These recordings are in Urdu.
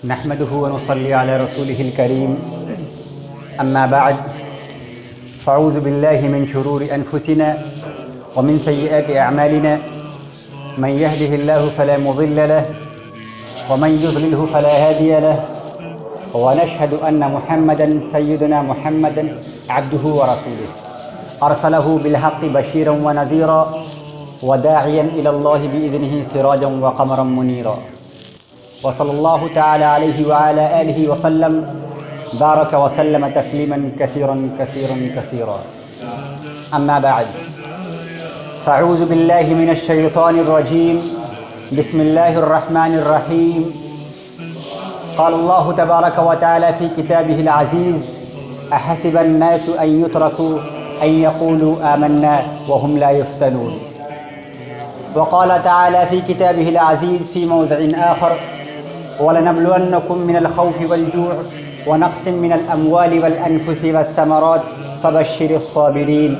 نحمده ونصلي على رسوله الكريم أما بعد فأعوذ بالله من شرور أنفسنا ومن سيئات أعمالنا من يهده الله فلا مضل له ومن يضلله فلا هادي له ونشهد أن محمدا سيدنا محمدا عبده ورسوله أرسله بالحق بشيرا ونذيرا وداعيا إلى الله بإذنه سراجا وقمرا منيرا وصلى الله تعالى عليه وعلى آله وسلم بارك وسلم تسليما كثيرا كثيرا كثيرا أما بعد فأعوذ بالله من الشيطان الرجيم بسم الله الرحمن الرحيم قال الله تبارك وتعالى في كتابه العزيز أحسب الناس أن يتركوا أن يقولوا آمنا وهم لا يفتنون وقال تعالى في كتابه العزيز في موضع آخر ولنبلونكم من الخوف والجوع ونقص من الأموال والأنفس والثمرات فبشر الصابرين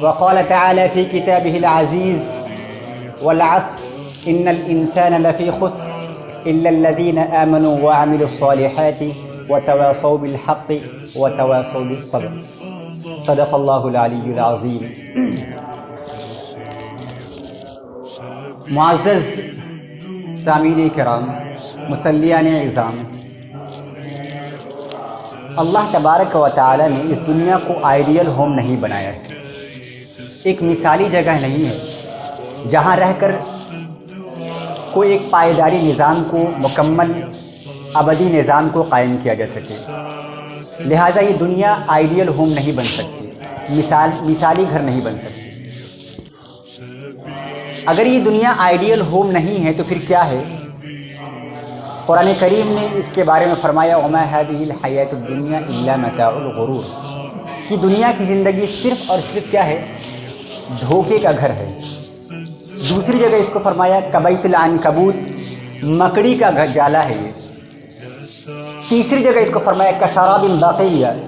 وقال تعالى في كتابه العزيز والعصر إن الإنسان لفي خسر إلا الذين آمنوا وعملوا الصالحات وتواصوا بالحق وتواصوا بالصبر صدق الله العلي العظيم. معزز سامعین کرام، مصلیان عظام، اللہ تبارک و تعالی نے اس دنیا کو آئیڈیل ہوم نہیں بنایا ہے، ایک مثالی جگہ نہیں ہے جہاں رہ کر کوئی ایک پائیداری نظام کو، مکمل ابدی نظام کو قائم کیا جا سکے. لہٰذا یہ دنیا آئیڈیل ہوم نہیں بن سکتی، مثالی گھر نہیں بن سکتی. اگر یہ دنیا آئیڈیل ہوم نہیں ہے تو پھر کیا ہے؟ قرآن کریم نے اس کے بارے میں فرمایا وَمَا هَذِهِ الْحَيَاةُ الدُّنْيَا إِلَّا مَتَاعُ الْغُرُورِ کہ دنیا کی زندگی صرف اور صرف کیا ہے؟ دھوکے کا گھر ہے. دوسری جگہ اس کو فرمایا کبیت العنکبوت، مکڑی کا گھر جالا ہے یہ. تیسری جگہ اس کو فرمایا کسراب باقیہ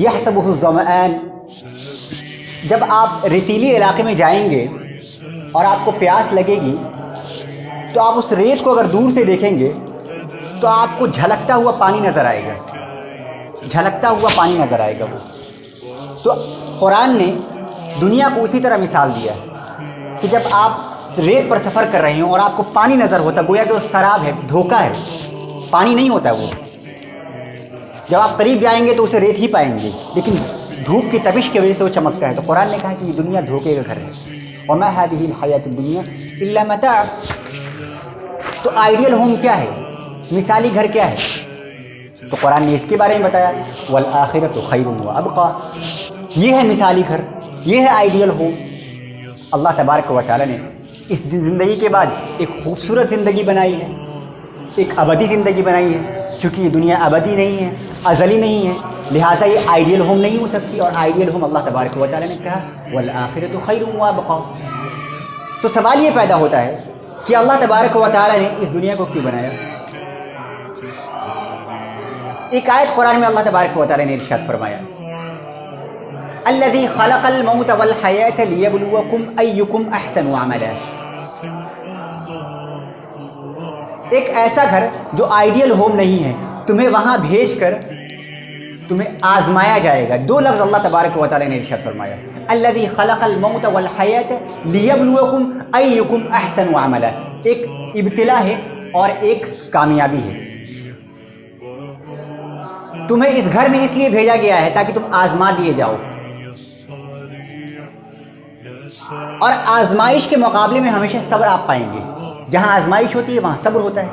یحسبہ الظمآن. جب آپ ریتیلی علاقے میں جائیں گے اور آپ کو پیاس لگے گی تو آپ اس ریت کو اگر دور سے دیکھیں گے تو آپ کو جھلکتا ہوا پانی نظر آئے گا، جھلکتا ہوا پانی نظر آئے گا وہ. تو قرآن نے دنیا کو اسی طرح مثال دیا ہے کہ جب آپ ریت پر سفر کر رہے ہوں اور آپ کو پانی نظر ہوتا، گویا کہ وہ سراب ہے، دھوکہ ہے، پانی نہیں ہوتا وہ. جب آپ قریب جائیں گے تو اسے ریت ہی پائیں گے، لیکن دھوپ کی تپش کی وجہ سے وہ چمکتا ہے. تو قرآن نے کہا کہ یہ دنیا دھوکے کا گھر ہے. وَمَا هَذِهِ الْحَيَاةُ الدُّنْيَا إِلَّا مَتَاعٌ. تو آئیڈیل ہوم کیا ہے؟ مثالی گھر کیا ہے؟ تو قرآن نے اس کے بارے میں بتایا وَالْآخِرَةُ خَيْرٌ وَأَبْقَىٰ. یہ ہے مثالی گھر، یہ ہے آئیڈیل ہوم. اللہ تبارک و تعالیٰ نے اس زندگی کے بعد ایک خوبصورت زندگی بنائی ہے، ایک ابدی زندگی بنائی ہے. چونکہ یہ دنیا ابدی نہیں ہے، ازلی نہیں ہے، لہٰذا یہ آئیڈیل ہوم نہیں ہو سکتی. اور آئیڈیل ہوم اللہ تبارک و تعالیٰ نے کہا وَالْآخِرَةُ خَيْرٌ وَأَبْقَىٰ. تو سوال یہ پیدا ہوتا ہے کہ اللہ تبارک و تعالیٰ نے اس دنیا کو کیوں بنایا؟ ایک آیت قرآن میں اللہ تبارک و تعالیٰ نے ارشاد فرمایا الذی خلق الموت والحیاۃ لیبلوکم ایکم احسن عملا. ایک ایسا گھر جو آئیڈیل ہوم نہیں ہے، تمہیں وہاں بھیج کر تمہیں آزمایا جائے گا. دو لفظ اللہ تبارک و تعالیٰ نے ارشاد فرمایا الذی خلق الموت والحیاۃ لیبلوکم ایکم احسن عملا. ایک ابتلا ہے اور ایک کامیابی ہے. تمہیں اس گھر میں اس لیے بھیجا گیا ہے تاکہ تم آزما دیے جاؤ، اور آزمائش کے مقابلے میں ہمیشہ صبر آپ پائیں گے. جہاں آزمائش ہوتی ہے وہاں صبر ہوتا ہے.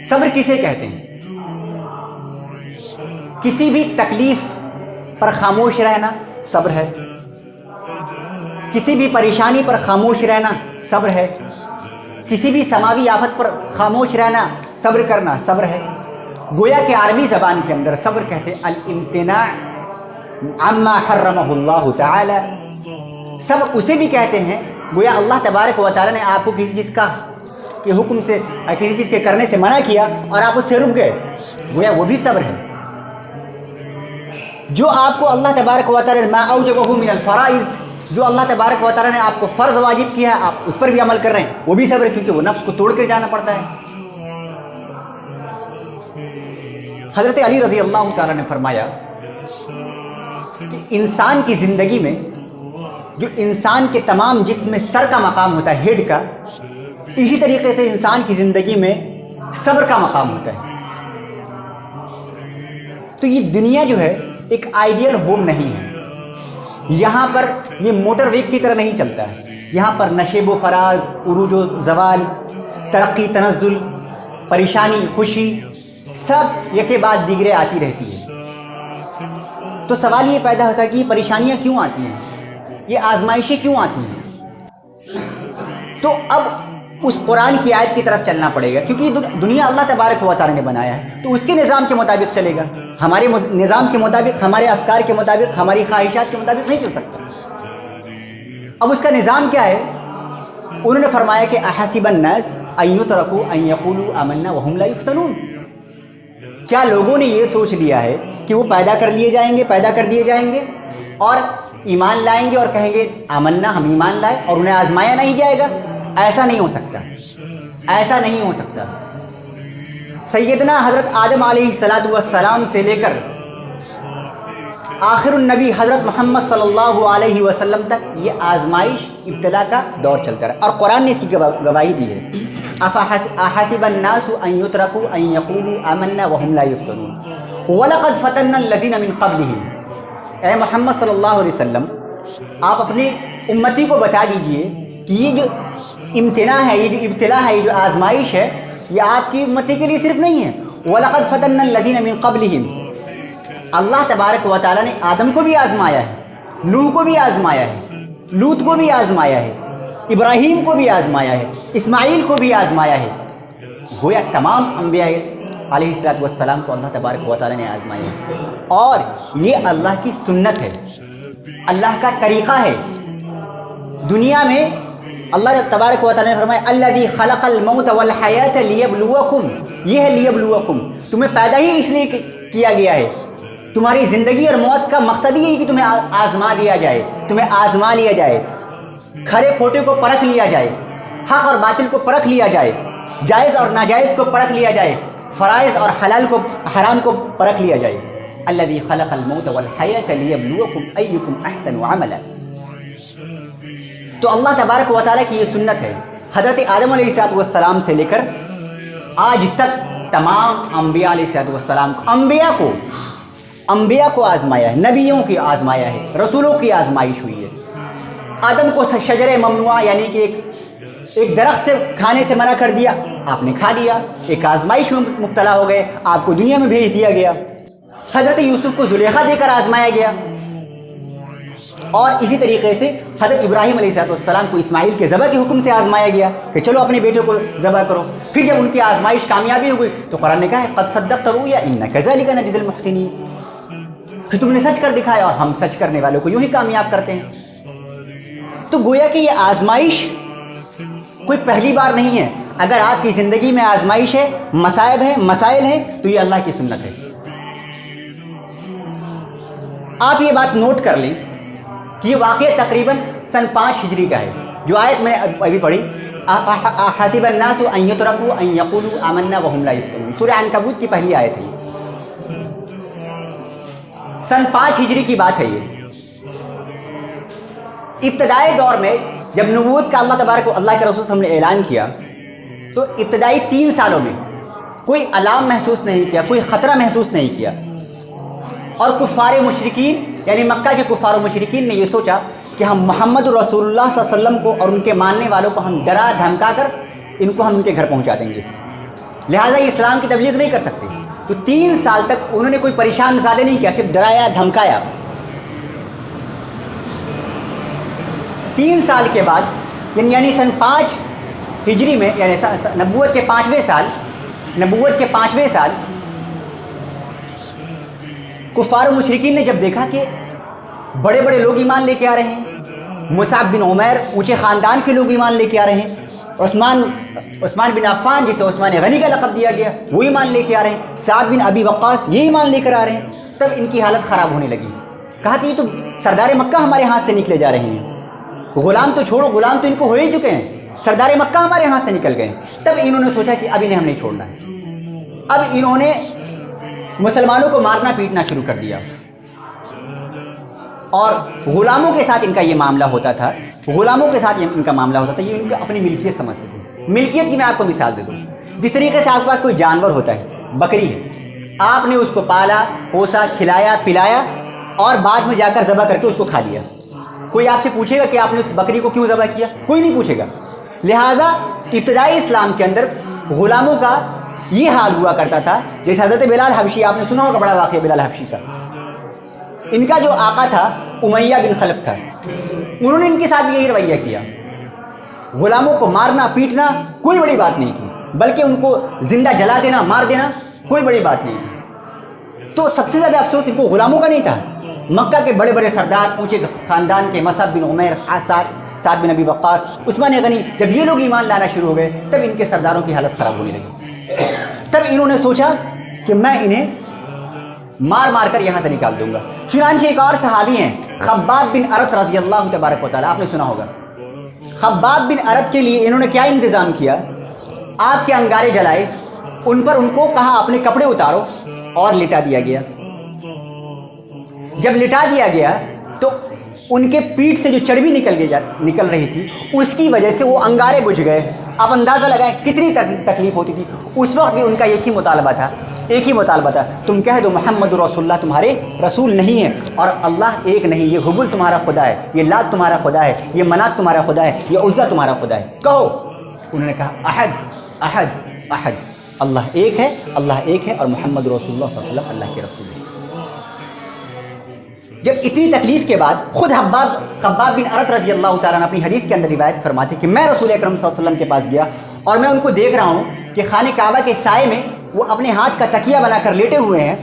صبر کسے کہتے ہیں؟ کسی بھی تکلیف پر خاموش رہنا صبر ہے، کسی بھی پریشانی پر خاموش رہنا صبر ہے، کسی بھی سماوی آفت پر خاموش رہنا، صبر کرنا صبر ہے. گویا کہ عربی زبان کے اندر صبر کہتے الامتناع عما حرمہ اللہ تعالی. صبر اسے بھی کہتے ہیں گویا اللہ تبارک و تعالی نے آپ کو کسی چیز کا کہ حکم سے، کسی چیز کے کرنے سے منع کیا اور آپ اس سے رک گئے، گویا وہ بھی صبر ہے. جو آپ کو اللہ تبارک و تعالی ما اوجبہ من الفرائض جو اللہ تبارک و تعالیٰ نے آپ کو فرض واجب کیا ہے آپ اس پر بھی عمل کر رہے ہیں، وہ بھی صبر، کیونکہ وہ نفس کو توڑ کر جانا پڑتا ہے۔ حضرت علی رضی اللہ تعالیٰ نے فرمایا کہ انسان کی زندگی میں جو انسان کے تمام جسم میں سر کا مقام ہوتا ہے، ہیڈ کا، اسی طریقے سے انسان کی زندگی میں صبر کا مقام ہوتا ہے۔ تو یہ دنیا جو ہے ایک آئیڈیل ہوم نہیں ہے، یہاں پر یہ موٹر ویگ کی طرح نہیں چلتا ہے، یہاں پر نشیب و فراز، عروج و زوال، ترقی تنزل، پریشانی خوشی، سب یکے بعد دیگرے آتی رہتی ہے۔ تو سوال یہ پیدا ہوتا ہے کہ یہ پریشانیاں کیوں آتی ہیں، یہ آزمائشیں کیوں آتی ہیں؟ تو اب اس قرآن کی آیت کی طرف چلنا پڑے گا، کیونکہ یہ دنیا اللہ تبارک و تعالیٰ نے بنایا ہے، تو اس کے نظام کے مطابق چلے گا، ہمارے نظام کے مطابق، ہمارے افکار کے مطابق، ہماری خواہشات کے مطابق نہیں چل سکتا۔ اب اس کا نظام کیا ہے؟ انہوں نے فرمایا کہ احسب الناس ان یترکوا ان یقولوا آمنا وهم لا یفتنون، کیا لوگوں نے یہ سوچ لیا ہے کہ وہ پیدا کر دیے جائیں گے اور ایمان لائیں گے اور کہیں گے آمنا، ہم ایمان لائے، اور انہیں آزمایا نہیں جائے گا؟ ایسا نہیں ہو سکتا، ایسا نہیں ہو سکتا۔ سیدنا حضرت آدم علیہ السلام سے لے کر آخر النبی حضرت محمد صلی اللہ علیہ وسلم تک یہ آزمائش ابتلا کا دور چلتا رہا، اور قرآن نے اس کی گواہی دی ہے۔ احسب الناس ان یترکوا ان یقولوا آمنا وهم لا یفتنون ولقد فتنا الذین من قبلهم۔ اے محمد صلی اللہ علیہ وسلم، آپ اپنی امتی کو بتا دیجئے کہ یہ جو امتحان ہے، یہ جو ابتلا ہے، یہ جو آزمائش ہے، یہ آپ کی امتی کے لیے صرف نہیں ہے۔ وَلَقَدْ فَتَنَّا الَّذِينَ مِن قَبْلِهِمْ، اللہ تبارک و تعالیٰ نے آدم کو بھی آزمایا ہے، نوح کو بھی آزمایا ہے، لوط کو بھی آزمایا ہے، ابراہیم کو بھی آزمایا ہے، اسماعیل کو بھی آزمایا ہے، گویا تمام انبیاء علیہ السلام کو اللہ تبارک و تعالیٰ نے آزمایا ہے۔ اور یہ اللہ کی سنت ہے، اللہ کا طریقہ ہے۔ دنیا میں اللہ تبارک و تعالیٰ نے فرمایا الذی خلق الموت والحیات لیبلوکم، یہ ہے لیبلوکم، تمہیں پیدا ہی اس لیے کیا گیا ہے، تمہاری زندگی اور موت کا مقصد یہ ہے کہ تمہیں آزما دیا جائے، تمہیں آزما لیا جائے، کھرے کھوٹے کو پرکھ لیا جائے، حق اور باطل کو پرکھ لیا جائے، جائز اور ناجائز کو پرکھ لیا جائے، فرائض اور حلال کو حرام کو پرکھ لیا جائے۔ الذی خلق الموت والحیات لیبلوکم ایکم احسن عملا۔ تو اللہ تبارک و تعالیٰ کی یہ سنت ہے، حضرت آدم علیہ السلام سے لے کر آج تک تمام انبیاء علیہ السلام کو انبیاء کو آزمایا ہے، نبیوں کی آزمایا ہے، رسولوں کی آزمائش ہوئی ہے۔ آدم کو شجر ممنوعہ یعنی کہ ایک درخت سے کھانے سے منع کر دیا، آپ نے کھا لیا، ایک آزمائش میں مبتلا ہو گئے، آپ کو دنیا میں بھیج دیا گیا۔ حضرت یوسف کو زلیخا دے کر آزمایا گیا، اور اسی طریقے سے حضرت ابراہیم علیہ السلام کو اسماعیل کے ذبح کے حکم سے آزمایا گیا کہ چلو اپنے بیٹے کو ذبح کرو۔ پھر جب ان کی آزمائش کامیابی ہو گئی تو قرآن نے کہا ہے قد صدقت رؤیا انا کذلک نجزی المحسنین، کہ تم نے سچ کر دکھایا اور ہم سچ کرنے والوں کو یوں ہی کامیاب کرتے ہیں۔ تو گویا کہ یہ آزمائش کوئی پہلی بار نہیں ہے، اگر آپ کی زندگی میں آزمائش ہے، مصائب ہیں، مسائل ہیں، تو یہ اللہ کی سنت ہے۔ آپ یہ بات نوٹ کر لیں کہ یہ واقعہ تقریباً سن 5 ہجری کا ہے، جو آیت میں نے ابھی پڑھی حسب الناس ان یترکوا ان یقولوا آمنا وهم لا یفتنون، سورہ عنکبوت کی پہلی آیت ہے، سن 5 ہجری کی بات ہے۔ یہ ابتدائی دور میں جب نبوت کا اللہ تبارک و اللہ کے رسول صلی اللہ علیہ وسلم نے اعلان کیا تو ابتدائی 3 سالوں میں کوئی علام محسوس نہیں کیا، کوئی خطرہ محسوس نہیں کیا، اور کفار مشرکین یعنی مکہ کے کفار و مشرکین نے یہ سوچا کہ ہم محمد رسول اللہ صلی اللہ علیہ وسلم کو اور ان کے ماننے والوں کو ہم ڈرا دھمکا کر ان کو ہم ان کے گھر پہنچا دیں گے، لہٰذا یہ اسلام کی تبلیغ نہیں کر سکتے۔ تو 3 سال تک انہوں نے کوئی پریشان زیادہ نہیں کیا، صرف ڈرایا دھمکایا۔ 3 سال کے بعد یعنی سن 5 ہجری میں، یعنی نبوت کے 5ویں سال کفار و مشرکین نے جب دیکھا کہ بڑے بڑے لوگ ایمان لے کے آ رہے ہیں، مصعب بن عمیر اونچے خاندان کے لوگ ایمان لے کے آ رہے ہیں، عثمان بن عفان جسے عثمان غنی کا لقب دیا گیا وہ ایمان لے کے آ رہے ہیں، سعد بن ابی وقاص یہ ایمان لے کر آ رہے ہیں، تب ان کی حالت خراب ہونے لگی۔ کہا کہ یہ تو سردار مکہ ہمارے ہاتھ سے نکلے جا رہے ہیں۔ غلام تو چھوڑو، غلام تو ان کو ہو ہی چکے ہیں، سردار مکہ ہمارے ہاتھ سے نکل گئے۔ تب انہوں نے سوچا کہ اب انہیں ہم نہیں چھوڑنا ہے۔ اب انہوں نے مسلمانوں کو مارنا پیٹنا شروع کر دیا، اور غلاموں کے ساتھ ان کا یہ معاملہ ہوتا تھا، غلاموں کے ساتھ ان کا معاملہ ہوتا تھا، یہ ان کو اپنی ملکیت سمجھتے تھے۔ ملکیت کی میں آپ کو مثال دے دوں، جس طریقے سے آپ کے پاس کوئی جانور ہوتا ہے، بکری ہے، آپ نے اس کو پالا پوسا کھلایا پلایا اور بعد میں جا کر ذبح کر کے اس کو کھا لیا، کوئی آپ سے پوچھے گا کہ آپ نے اس بکری کو کیوں ذبح کیا؟ کوئی نہیں پوچھے گا۔ لہٰذا ابتدائی اسلام کے اندر غلاموں کا یہ حال ہوا کرتا تھا، جیسے حضرت بلال حبشی، آپ نے سنا ہوگا بڑا واقعہ بلال حبشی کا، ان کا جو آقا تھا امیہ بن خلف تھا، انہوں نے ان کے ساتھ یہی رویہ کیا، غلاموں کو مارنا پیٹنا کوئی بڑی بات نہیں تھی، بلکہ ان کو زندہ جلا دینا مار دینا کوئی بڑی بات نہیں تھی۔ تو سب سے زیادہ افسوس ان کو غلاموں کا نہیں تھا، مکہ کے بڑے بڑے سردار، اونچے خاندان کے، مصعب بن عمیر، سعد بن ابی وقاص، عثمان غنی، جب یہ لوگ ایمان لانا شروع ہو گئے تب ان کے سرداروں کی حالت خراب ہونے لگی۔ تب انہوں نے سوچا کہ میں انہیں مار مار کر یہاں سے نکال دوں گا۔ چنانچہ ایک اور صحابی ہیں خباب بن ارت رضی اللہ تبارک و تعالیٰ، آپ نے سنا ہوگا، خباب بن ارت کے لیے انہوں نے کیا انتظام کیا، آگ کے انگارے جلائے، ان پر ان کو کہا اپنے کپڑے اتارو اور لٹا دیا گیا۔ جب لٹا دیا گیا تو ان کے پیٹھ سے جو چربی نکل رہی تھی، اس کی وجہ سے وہ انگارے بجھ گئے۔ آپ اندازہ لگائیں کتنی تکلیف ہوتی تھی۔ اس وقت بھی ان کا ایک ہی مطالبہ تھا، تم کہہ دو محمد رسول اللہ تمہارے رسول نہیں ہے، اور اللہ ایک نہیں، یہ حبل تمہارا خدا ہے، یہ لات تمہارا خدا ہے، یہ منات تمہارا خدا ہے، یہ عزا تمہارا خدا ہے، کہو۔ انہوں نے کہا احد احد احد، اللہ ایک ہے، اللہ ایک ہے، اور محمد رسول اللہ صلی اللہ علیہ وسلم اللہ کے رسول ہے۔ جب اتنی تکلیف کے بعد خود خباب بن ارت رضی اللہ تعالیٰ نے اپنی حدیث کے اندر روایت فرماتے کہ میں رسول اکرم صلی اللہ علیہ وسلم کے پاس گیا اور میں ان کو دیکھ رہا ہوں کہ خانہ کعبہ کے سائے میں وہ اپنے ہاتھ کا تکیہ بنا کر لیٹے ہوئے ہیں،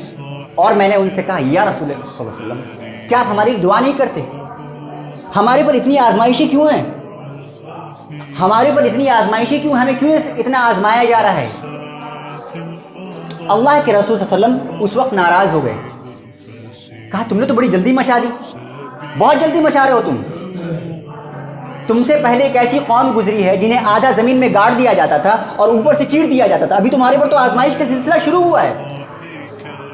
اور میں نے ان سے کہا یا رسول اللہ صلی اللہ علیہ وسلم، کیا آپ ہماری دعا نہیں کرتے؟ ہمارے پر اتنی آزمائشیں کیوں ہیں؟ ہمارے پر اتنی آزمائشیں کیوں؟ ہمیں کیوں اتنا آزمایا جا رہا ہے؟ اللہ کے رسول صلی اللہ علیہ وسلم اس وقت ناراض ہو گئے، کہا تم نے تو بڑی جلدی مچا دی، بہت جلدی مچا رہے ہو تم سے پہلے ایک ایسی قوم گزری ہے جنہیں آدھا زمین میں گاڑ دیا جاتا تھا اور اوپر سے چیر دیا جاتا تھا، ابھی تمہارے پر تو آزمائش کا سلسلہ شروع ہوا ہے۔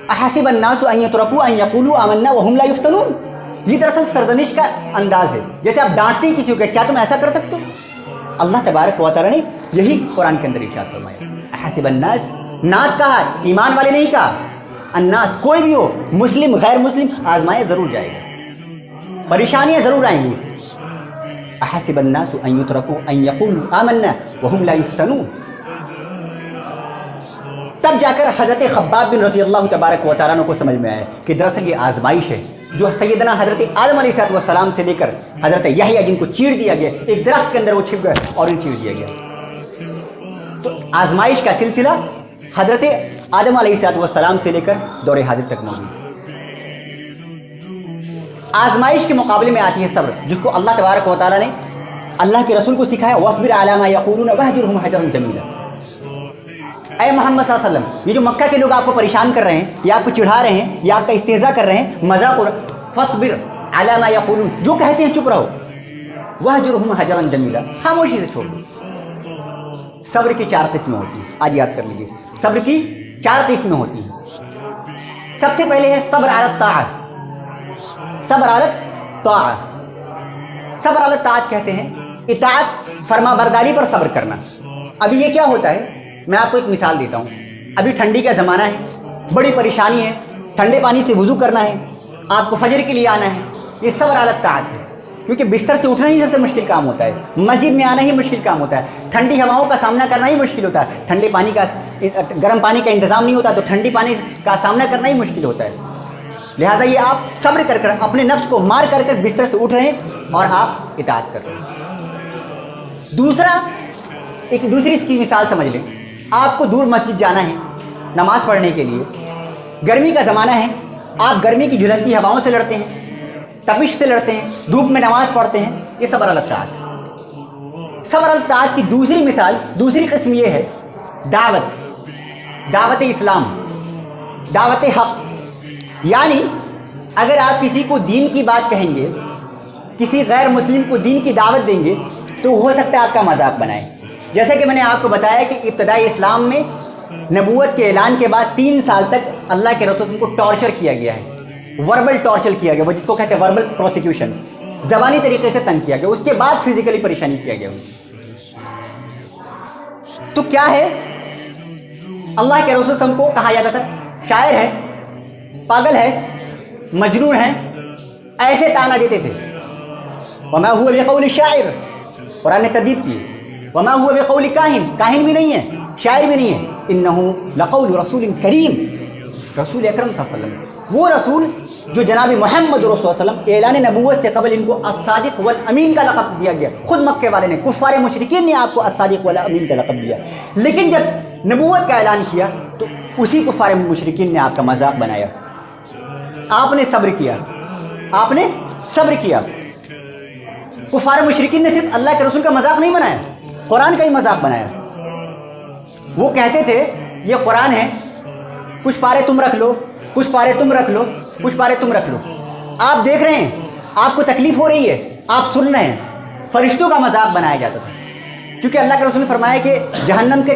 احسب الناس ان يتركوا ان يقولوا آمنا وهم لا يفتنون، یہ دراصل سرزنش کا انداز ہے، جیسے آپ ڈانٹتے ہیں کسی کو کہ کیا تم ایسا کر سکتے ہو؟ اللہ تبارک و تعالیٰ نے یہی قرآن کے اندر ارشاد فرمایا، احسب الناس، ناس کہا، ایمان والے نہیں کہا، الناس کوئی بھی ہو، مسلم غیر مسلم، آزمائے ضرور جائے گا، پریشانیاں ضرور آئیں گی۔ احسب الناس ان يتركوا ان يقولوا آمنا وهم لا يفتنون، تب جا کر حضرت خباب بن رضی اللہ تبارک و تعالیٰ کو سمجھ میں آیا کہ دراصل یہ آزمائش ہے جو سیدنا حضرت آدم علیہ السلام سے لے کر حضرت یحییٰ جن کو چیر دیا گیا، ایک درخت کے اندر وہ چھپ گئے اور انہیں چیر دیا گیا۔ تو آزمائش کا سلسلہ حضرت آدم علیہ السلام سے لے کر دور حاضر تک موجود ہے۔ آزمائش کے مقابلے میں آتی ہے صبر، جس کو اللہ تبارک و تعالیٰ نے اللہ کے رسول کو سکھایا، وَاصْبِرْ عَلَىٰ مَا يَقُولُونَ وَاهْجُرْهُمْ هَجْرًا جَمِيلًا۔ اے محمد صلی اللہ علیہ وسلم، یہ جو مکہ کے لوگ آپ کو پریشان کر رہے ہیں یا آپ کو چڑھا رہے ہیں یا آپ کا استہزاء کر رہے ہیں، مذاق، فَاصْبِرْ عَلَىٰ مَا يَقُولُونَ، جو کہتے ہیں چپ رہو، وَاهْجُرْهُمْ هَجْرًا جَمِيلًا، خاموشی سے چھوڑ دو۔ صبر کی 4 قسمیں ہوتی ہیں، آج یاد کر لیجیے، صبر کی 4 قسمیں ہوتی ہیں۔ سب سے پہلے ہے صبر علی الطاعت، صبر علی الطاعت، صبر علی الطاعت کہتے ہیں اطاعت فرما برداری پر صبر کرنا۔ ابھی یہ کیا ہوتا ہے، میں آپ کو ایک مثال دیتا ہوں، ابھی ٹھنڈی کا زمانہ ہے، بڑی پریشانی ہے، ٹھنڈے پانی سے وضو کرنا ہے، آپ کو فجر کے لیے آنا ہے، یہ صبر علی الطاعت ہے، کیونکہ بستر سے اٹھنا ہی سب سے مشکل کام ہوتا ہے، مسجد میں آنا ہی مشکل کام ہوتا ہے، ٹھنڈی ہواؤں کا سامنا کرنا ہی مشکل ہوتا ہے، ٹھنڈے پانی کا گرم پانی کا انتظام نہیں ہوتا تو ٹھنڈی پانی کا سامنا کرنا ہی مشکل ہوتا ہے۔ لہٰذا یہ آپ صبر کر کر اپنے نفس کو مار کر کر بستر سے اٹھ رہے ہیں اور آپ اطاعت کر رہے ہیں۔ دوسرا، ایک دوسری اس کی مثال سمجھ لیں، آپ کو دور مسجد جانا ہے نماز پڑھنے کے لیے، گرمی کا زمانہ ہے، آپ گرمی کی جھلستی ہواؤں سے لڑتے ہیں، تپش سے لڑتے ہیں، دھوپ میں نماز پڑھتے ہیں، یہ صبر علی الطاعت ہے۔ صبر علی الطاعت کی دوسری مثال، دوسری قسم یہ ہے دعوت اسلام، دعوت حق، یعنی اگر آپ کسی کو دین کی بات کہیں گے کسی غیر مسلم کو دین کی دعوت دیں گے تو ہو سکتا ہے آپ کا مذاق بنائے. جیسا کہ میں نے آپ کو بتایا کہ ابتدائی اسلام میں نبوت کے اعلان کے بعد 3 سال تک اللہ کے رسول کو ٹارچر کیا گیا ہے, وربل ٹارچر کیا گیا, وہ جس کو کہتے ہیں وربل پروسیکیوشن, زبانی طریقے سے تنگ کیا گیا. اس کے بعد فزیکلی پریشانی کیا گیا. تو کیا ہے, اللہ کے رسول کو کہا جاتا تھا شاعر ہے, پاگل ہے, مجنون ہے, ایسے تانا دیتے تھے. وما هو بقول الشاعر, قرآن نے تردید کی. وما هو بقول کاہن, کاہن بھی نہیں ہے, شاعر بھی نہیں ہے. انه لقول رسول کریم, رسول اکرم صلی اللہ علیہ وسلم, وہ رسول جو جناب محمد رسول صلی اللہ علیہ وسلم اعلان نبوت سے قبل ان کو الصادق والامین کا لقب دیا گیا. خود مکے والے نے, کفار مشرکین نے آپ کو الصادق والامین کا لقب دیا. لیکن جب نبوت کا اعلان کیا تو اسی کفار مشرکین نے آپ کا مذاق بنایا. آپ نے صبر کیا, آپ نے صبر کیا. کفار مشرکین نے صرف اللہ کے رسول کا مذاق نہیں بنایا, قرآن کا ہی مذاق بنایا. وہ کہتے تھے یہ قرآن ہے, کچھ پارے تم رکھ لو, کچھ پارے تم رکھ لو, کچھ پارے تم رکھ لو. آپ دیکھ رہے ہیں, آپ کو تکلیف ہو رہی ہے, آپ سن رہے ہیں. فرشتوں کا مذاق بنایا جاتا تھا, کیونکہ اللہ کے رسول نے فرمایا کہ جہنم کے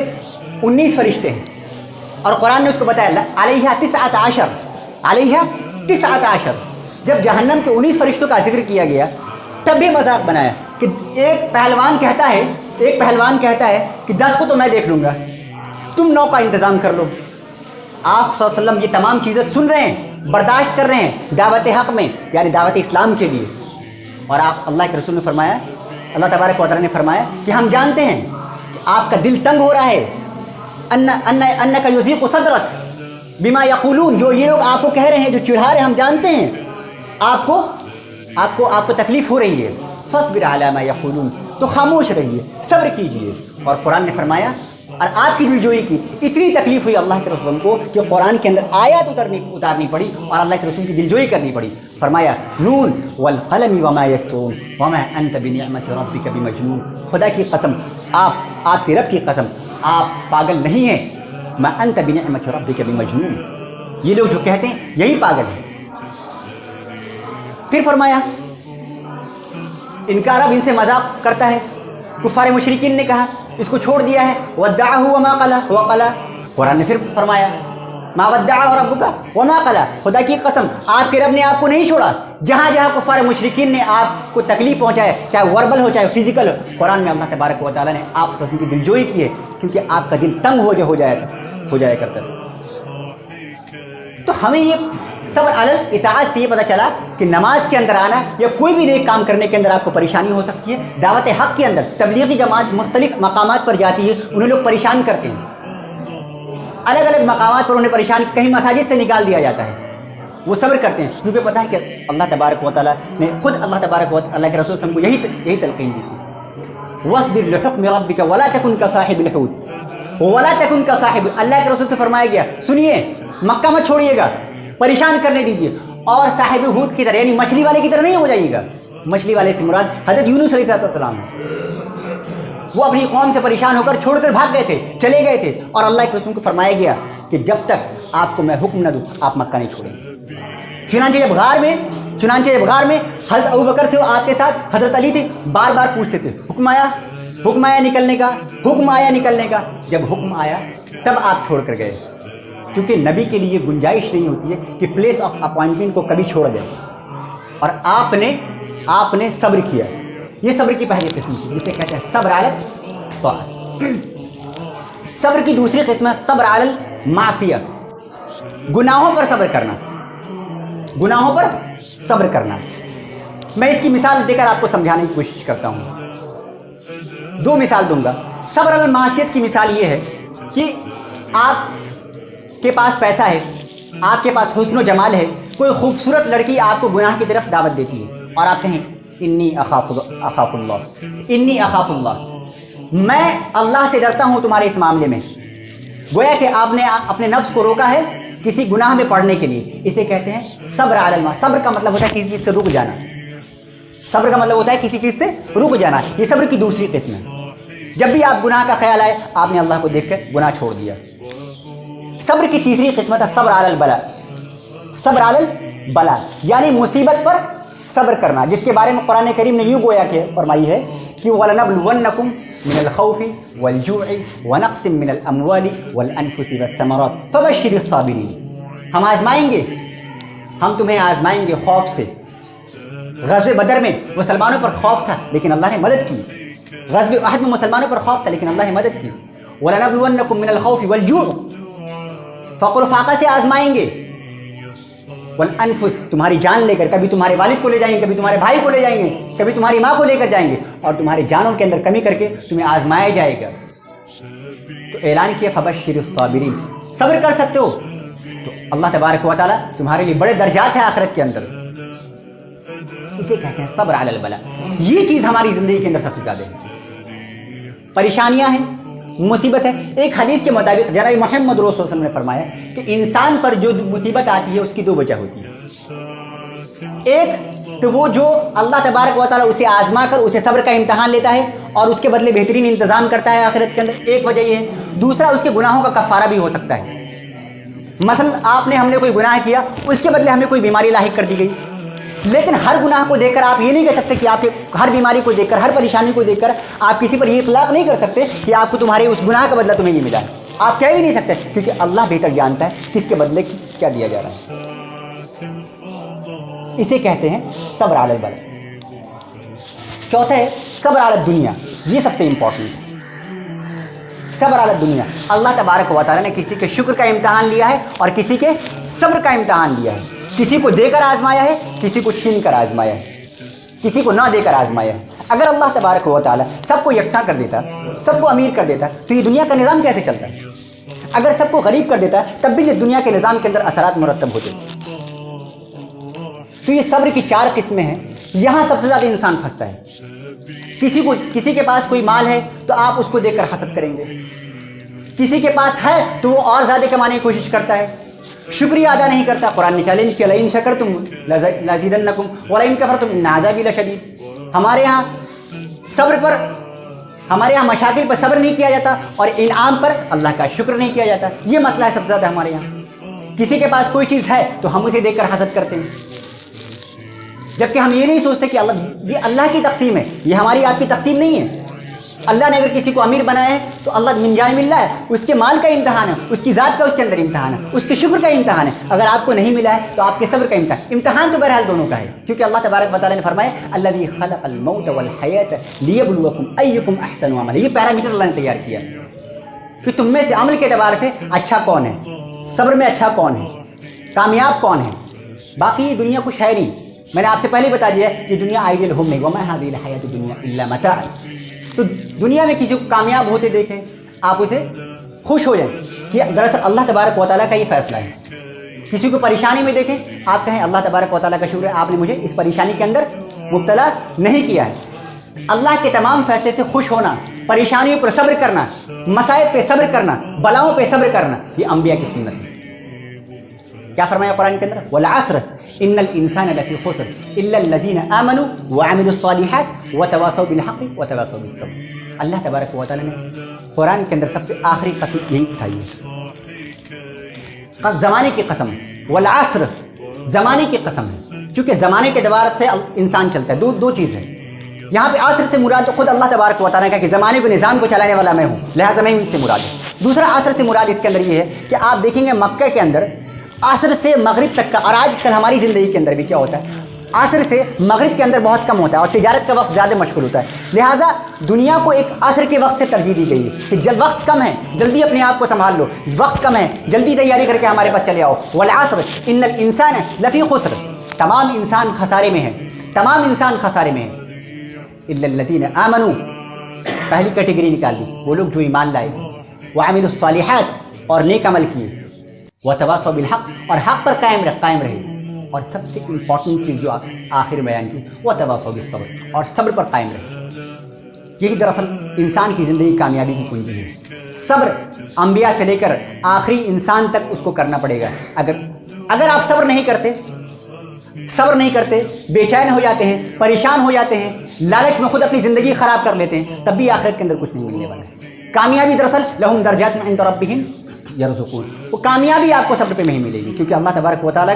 19 فرشتے ہیں, اور قرآن نے اس کو بتایا علیہ 19, علیہ 19. جب جہنم کے 19 فرشتوں کا ذکر کیا گیا تب بھی مذاق بنایا کہ ایک پہلوان کہتا ہے کہ 10 کو تو میں دیکھ لوں گا, تم 9 کا انتظام کر لو. آپ صلی اللہ علیہ وسلم یہ تمام چیزیں سن رہے ہیں, برداشت کر رہے ہیں دعوت حق میں, یعنی دعوت اسلام کے لیے. اور آپ, اللہ کے رسول نے فرمایا, اللہ تبارک و تعالیٰ نے فرمایا کہ ہم جانتے ہیں کہ آپ کا دل تنگ ہو رہا ہے. انک یضیق صدرک بما یقولون, جو یہ لوگ آپ کو کہہ رہے ہیں, جو چڑھا رہے ہیں, ہم جانتے ہیں آپ کو تکلیف ہو رہی ہے. فاصبر علی ما یقولون, تو خاموش رہیے, صبر کیجیے. اور قرآن نے فرمایا, اور آپ کی دلجوئی کی اتنی تکلیف ہوئی اللہ کے رسول کو کہ قرآن کے اندر آیات اتارنی پڑی اور اللہ کے رسول کی دلجوئی کرنی پڑی. فرمایا نون والقلم وما یسطرون وما انت بنعمت ربک بمجنون, خدا کی قسم, آپ کے رب کی قسم, آپ پاگل نہیں ہیں. ما انت بنعمت ربک بمجنون, یہ لوگ جو کہتے ہیں یہی پاگل ہیں. پھر فرمایا ان کا رب ان سے مذاق کرتا ہے. کفار مشرکین نے کہا اس کو چھوڑ دیا ہے, ودعہ وما قلا وقلا. قرآن نے پھر فرمایا ما ودعہ ربک وما قلا, خدا کی قسم آپ کے رب نے آپ کو نہیں چھوڑا. جہاں جہاں کفار مشرکین نے آپ کو تکلیف پہنچایا, چاہے وربل ہو چاہے فزیکل ہو, قرآن میں اللہ تبارک و تعالیٰ نے آپ کی دلجوئی کی ہے, کیونکہ آپ کا دل تنگ ہو جایا کرتا تھا. تو ہمیں یہ صبر علی الاطاعت سے یہ پتہ چلا کہ نماز کے اندر آنا یا کوئی بھی نیک کام کرنے کے اندر آپ کو پریشانی ہو سکتی ہے. دعوت حق کے اندر تبلیغی جماعت مختلف مقامات پر جاتی ہے, انہیں لوگ پریشان کرتے ہیں, الگ الگ مقامات پر انہیں پریشان, کہیں مساجد سے نکال دیا جاتا ہے. وہ صبر کرتے ہیں کیونکہ پتہ ہے کہ اللہ تبارک و تعالیٰ نے خود اللہ کے رسول کو یہی تلقین دی تھی, واصبر لحکم ربک ولا تکن کصاحب الحوت ولا تکن کصاحب. اللہ کے رسول سے فرمایا گیا سنیے, مکہ مت چھوڑیے گا, پریشان کرنے دیجیے, اور صاحب حوت کی طرح یعنی مچھلی والے کی طرح نہیں ہو جائیے گا. مچھلی والے سے مراد حضرت یونس علیہ السلام ہے. وہ اپنی قوم سے پریشان ہو کر چھوڑ کر بھاگ گئے تھے, چلے گئے تھے, اور اللہ کے رسول کو فرمایا گیا کہ جب تک آپ کو میں حکم نہ دوں آپ مکہ نہیں چھوڑیں. چنانچہ جب غار میں حضرت ابوبکر تھے, آپ کے ساتھ حضرت علی تھے, بار بار پوچھتے تھے حکم آیا نکلنے کا. جب حکم آیا تب آپ چھوڑ کر گئے, کیونکہ نبی کے لیے گنجائش نہیں ہوتی ہے کہ پلیس آف اپوائنٹمنٹ کو کبھی چھوڑ دیں. اور آپ نے صبر کیا. یہ صبر کی پہلی قسم تھی جسے کہتے ہیں صبر علی الطاعت. صبر کی دوسری قسم ہے صبر علی المعصیہ, گناہوں پر صبر کرنا. میں اس کی مثال دے کر آپ کو سمجھانے کی کوشش کرتا ہوں. 2 مثال دوں گا. صبر علی المعصیت کی مثال یہ ہے کہ آپ کے پاس پیسہ ہے, آپ کے پاس حسن و جمال ہے, کوئی خوبصورت لڑکی آپ کو گناہ کی طرف دعوت دیتی ہے, اور آپ کہیں انی اخاف اللہ, میں اللہ سے ڈرتا ہوں تمہارے اس معاملے میں. گویا کہ آپ نے اپنے نفس کو روکا ہے کسی گناہ میں پڑنے کے لیے. اسے کہتے ہیں صبر علی المعصیہ. صبر کا مطلب ہوتا ہے کسی چیز سے رک جانا. یہ صبر کی دوسری قسم ہے. جب بھی آپ گناہ کا خیال آئے آپ نے اللہ کو دیکھ کر گناہ چھوڑ دیا. صبر کی تیسری قسمت ہے صبر علی البلاء. یعنی مصیبت پر صبر کرنا، جس کے بارے میں قرآن کریم نے یوں گویا کہ فرمائی ہے کہ وَلَنَبْلُوَنَّكُمْ مِنَ الْخَوْفِ وَالْجُوعِ وَنَقْصٍ مِنَ الْأَمْوَالِ وَالْأَنفُسِ وَالثَّمَرَاتِ فَبَشِّرِ الصَّابِرِينَ۔ ہم آزمائیں گے، ہم تمہیں آزمائیں گے خوف سے۔ غزوہ بدر میں مسلمانوں پر خوف تھا لیکن اللہ نے مدد کی، غزوہ احد میں مسلمانوں پر خوف تھا لیکن اللہ نے مدد کی۔ وَلَنَبْلُوَنَّكُمْ مِنَ الْخَوْفِ وَالْجُوعِ، فقر و فاقہ سے آزمائیں گے، والانفس، تمہاری جان لے کر، کبھی تمہارے والد کو لے جائیں گے، کبھی تمہارے بھائی کو لے جائیں گے، کبھی تمہاری ماں کو لے کر جائیں گے، اور تمہاری جانوں کے اندر کمی کر کے تمہیں آزمایا جائے گا۔ تو اعلان کیا فبشر الصابرین، صبر کر سکتے ہو تو اللہ تبارک و تعالیٰ تمہارے لیے بڑے درجات ہیں آخرت کے اندر، اسے کہتے ہیں صبر علی البلاء۔ یہ چیز ہماری زندگی کے اندر سب سے زیادہ ہے، پریشانیاں ہیں، مصیبت ہے۔ ایک حدیث کے مطابق جناب محمد رسول اللہ صلی اللہ علیہ وسلم نے فرمایا کہ انسان پر جو مصیبت آتی ہے اس کی دو وجہ ہوتی ہے۔ ایک تو وہ جو اللہ تبارک و تعالیٰ اسے آزما کر اسے صبر کا امتحان لیتا ہے اور اس کے بدلے بہترین انتظام کرتا ہے آخرت کے اندر، ایک وجہ یہ ہے۔ دوسرا اس کے گناہوں کا کفارہ بھی ہو سکتا ہے۔ مثلا ہم نے کوئی گناہ کیا، اس کے بدلے ہمیں کوئی بیماری لاحق کر دی گئی، لیکن ہر گناہ کو دیکھ کر آپ یہ نہیں کہہ سکتے کہ آپ کے ہر بیماری کو دیکھ کر، ہر پریشانی کو دیکھ کر آپ کسی پر یہ اطلاق نہیں کر سکتے کہ آپ کو تمہارے اس گناہ کا بدلہ تمہیں یہ ملا ہے۔ آپ کہہ بھی نہیں سکتے کیونکہ اللہ بہتر جانتا ہے کس کے بدلے کیا دیا جا رہا ہے۔ اسے کہتے ہیں صبر علی البلاء۔ چوتھا ہے صبر علی الدنیا، یہ سب سے امپورٹنٹ ہے۔ صبر علی الدنیا، اللہ تبارک و تعالیٰ نے کسی کے شکر کا امتحان لیا ہے اور کسی کے صبر کا امتحان لیا ہے۔ کسی کو دے کر آزمایا ہے، کسی کو چھین کر آزمایا ہے، کسی کو نہ دے کر آزمایا ہے۔ اگر اللہ تبارک و تعالیٰ سب کو یکساں کر دیتا، سب کو امیر کر دیتا تو یہ دنیا کا نظام کیسے چلتا ہے؟ اگر سب کو غریب کر دیتا تب بھی یہ دنیا کے نظام کے اندر اثرات مرتب ہوتے۔ تو یہ صبر کی چار قسمیں ہیں، یہاں سب سے زیادہ انسان پھنستا ہے۔ کسی کے پاس کوئی مال ہے تو آپ اس کو دیکھ کر حسد کریں گے، کسی کے پاس ہے تو وہ اور زیادہ کمانے کی کوشش کرتا ہے، شکریہ ادا نہیں کرتا۔ قرآن نے چیلنج کیا لئن شکرتم لازیدنکم ولئن کفرتم ان عذابی لشدید۔ ہمارے یہاں مشاکل پر صبر نہیں کیا جاتا اور انعام پر اللہ کا شکر نہیں کیا جاتا۔ یہ مسئلہ ہے سب سے زیادہ ہمارے یہاں۔ کسی کے پاس کوئی چیز ہے تو ہم اسے دیکھ کر حسد کرتے ہیں، جبکہ ہم یہ نہیں سوچتے کہ یہ اللہ کی تقسیم ہے، یہ ہماری آپ کی تقسیم نہیں ہے۔ اللہ نے اگر کسی کو امیر بنایا ہے تو اللہ من جانب اللہ ہے، اس کے مال کا امتحان ہے، اس کی ذات کا اس کے اندر امتحان ہے، اس کے شکر کا امتحان ہے۔ اگر آپ کو نہیں ملا ہے تو آپ کے صبر کا امتحان تو بہرحال دونوں کا ہے، کیونکہ اللہ تبارک و تعالیٰ نے فرمایا الذی خلق الموت والحیات لیبلوکم ایکم احسن عملا۔ یہ پیرامیٹر اللہ نے تیار کیا کہ تم میں سے عمل کے اعتبار سے اچھا کون ہے، صبر میں اچھا کون ہے، کامیاب کون ہے۔ باقی یہ دنیا کچھ ہے نہیں، میں نے آپ سے پہلے بتا دیا یہ دنیا آئیڈیل ہوم نہیں، وما هذه الحیاۃ الدنیا الا متاع۔ تو دنیا میں کسی کو کامیاب ہوتے دیکھیں آپ اسے خوش ہو جائیں کہ دراصل اللہ تبارک و تعالیٰ کا یہ فیصلہ ہے۔ کسی کو پریشانی میں دیکھیں آپ کہیں اللہ تبارک و تعالیٰ کا شکر ہے آپ نے مجھے اس پریشانی کے اندر مبتلا نہیں کیا ہے۔ اللہ کے تمام فیصلے سے خوش ہونا، پریشانیوں پر صبر کرنا، مصائب پہ صبر کرنا، بلاؤں پہ صبر کرنا، یہ انبیاء کی سنت ہے۔ کیا فرمایا قرآن کے اندر والعصر ان الانسان لفی خسر الا الذین آمنوا وعملوا الصالحات وتواصوا بالحق وتواصوا بالصبر۔ اللہ تبارک و تعالیٰ نے قرآن کے اندر سب سے آخری قسم یہی اٹھائی ہے، زمانے کی قسم، والعصر زمانے کی قسم ہے، چونکہ زمانے کے اعتبار سے انسان چلتا ہے۔ دو چیز ہے یہاں پہ، عصر سے مراد خود اللہ تبارک و تعالیٰ نے کہا کہ زمانے کو نظام کو چلانے والا میں ہوں، لہٰذا میں اس سے مراد ہے۔ دوسرا عصر سے مراد اس کے اندر یہ ہے کہ آپ دیکھیں گے مکہ کے اندر عصر سے مغرب تک کا، اور آج کل ہماری زندگی کے اندر بھی کیا ہوتا ہے، عصر سے مغرب کے اندر بہت کم ہوتا ہے اور تجارت کا وقت زیادہ مشغول ہوتا ہے، لہٰذا دنیا کو ایک عصر کے وقت سے ترجیح دی گئی ہے کہ وقت کم ہے جلدی اپنے آپ کو سنبھال لو، وقت کم ہے جلدی تیاری کر کے ہمارے پاس چلے آؤ۔ والعصر ان الانسان لفی خسر، تمام انسان خسارے میں ہے، تمام انسان خسارے میں ہے۔ الا الذین آمنوا، پہلی کیٹیگری نکال دی، وہ لوگ جو ایمان لائے، وعملوا الصالحات اور نیک عمل کیے، وتواصوا بالحق اور حق پر قائم رہے، اور سب سے امپورٹنٹ چیز جو آخر بیان کی وتواصوا بالصبر، اور صبر پر قائم رہے۔ یہی دراصل انسان کی زندگی کامیابی کی کنجی ہے۔ صبر انبیاء سے لے کر آخری انسان تک اس کو کرنا پڑے گا۔ اگر آپ صبر نہیں کرتے، بے چین ہو جاتے ہیں، پریشان ہو جاتے ہیں، لالچ میں خود اپنی زندگی خراب کر لیتے ہیں، تب بھی آخرت کے اندر کچھ نہیں ملنے والا ہے۔ کامیابی دراصل لہم درجات عند ربہم یرزقون، وہ کامیابی آپ کو صبر پہ نہیں ملے گی، کیونکہ اللہ تبارک و تعالیٰ